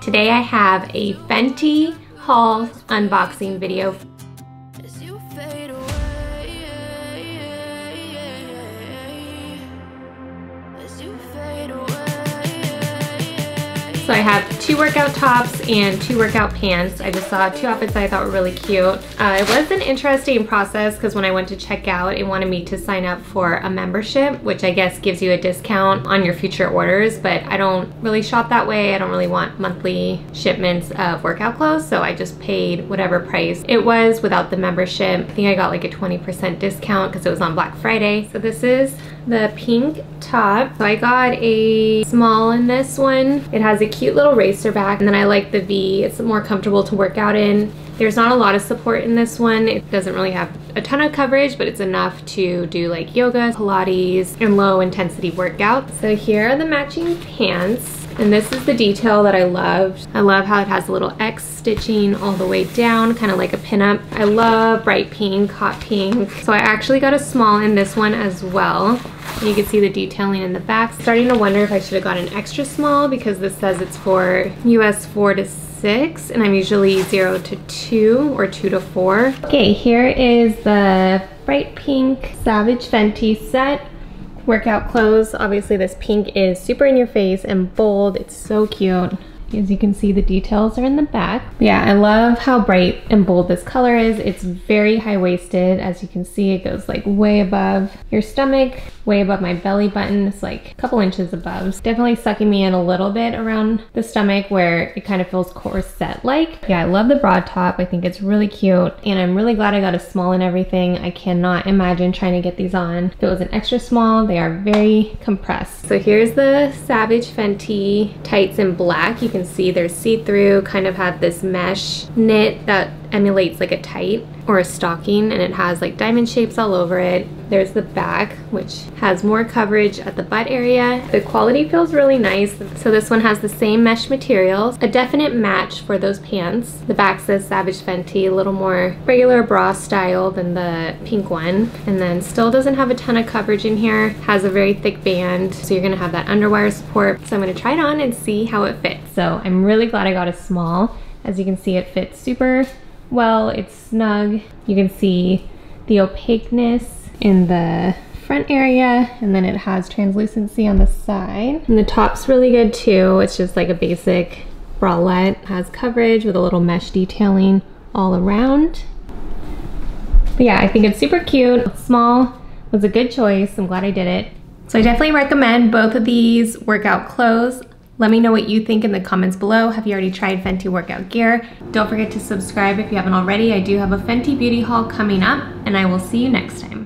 Today I have a Fenty haul unboxing video. So I have 2 workout tops and 2 workout pants. I just saw 2 outfits that I thought were really cute. It was an interesting process because when I went to check out, it wanted me to sign up for a membership, which I guess gives you a discount on your future orders, but I don't really shop that way. I don't really want monthly shipments of workout clothes, so I just paid whatever price it was without the membership. I think I got like a 20% discount because it was on Black Friday. So this is the pink top. So I got a small in this one. It has a cute little racer back, and then I like the V. It's more comfortable to work out in. There's not a lot of support in this one. It doesn't really have a ton of coverage, but it's enough to do like yoga, Pilates, and low intensity workouts. So here are the matching pants. And this is the detail that I loved. I love how it has a little X stitching all the way down, kind of like a pinup. I love bright pink, hot pink. So I actually got a small in this one as well. You can see the detailing in the back. Starting to wonder if I should have got an extra small because this says it's for US 4 to 6 and I'm usually 0 to 2 or 2 to 4. Okay, here is the bright pink Savage Fenty set. Workout clothes. Obviously this pink is super in your face and bold. It's so cute. As you can see, the details are in the back. Yeah, I love how bright and bold this color is. It's very high-waisted. As you can see, it goes like way above your stomach, way above my belly button. It's like a couple inches above. It's definitely sucking me in a little bit around the stomach where it kind of feels corset-like. Yeah, I love the broad top. I think it's really cute, and I'm really glad I got a small and everything. I cannot imagine trying to get these on. If it was an extra small, they are very compressed. So here's the Savage Fenty tights in black. You can see they're see-through, kind of have this mesh knit that emulates like a tight or a stocking, and it has like diamond shapes all over it. There's the back, which has more coverage at the butt area. The quality feels really nice. So this one has the same mesh materials, a definite match for those pants. The back says Savage Fenty, a little more regular bra style than the pink one, and then still doesn't have a ton of coverage in here. Has a very thick band, so you're gonna have that underwire support. So I'm gonna try it on and see how it fits. So I'm really glad I got a small. As you can see, it fits super well. It's snug. You can see the opaqueness in the front area, and then it has translucency on the side. And the top's really good too. It's just like a basic bralette. It has coverage with a little mesh detailing all around. But yeah, I think it's super cute. Small was a good choice. I'm glad I did it. So I definitely recommend both of these workout clothes. Let me know what you think in the comments below. Have you already tried Fenty workout gear? Don't forget to subscribe if you haven't already. I do have a Fenty beauty haul coming up, and I will see you next time.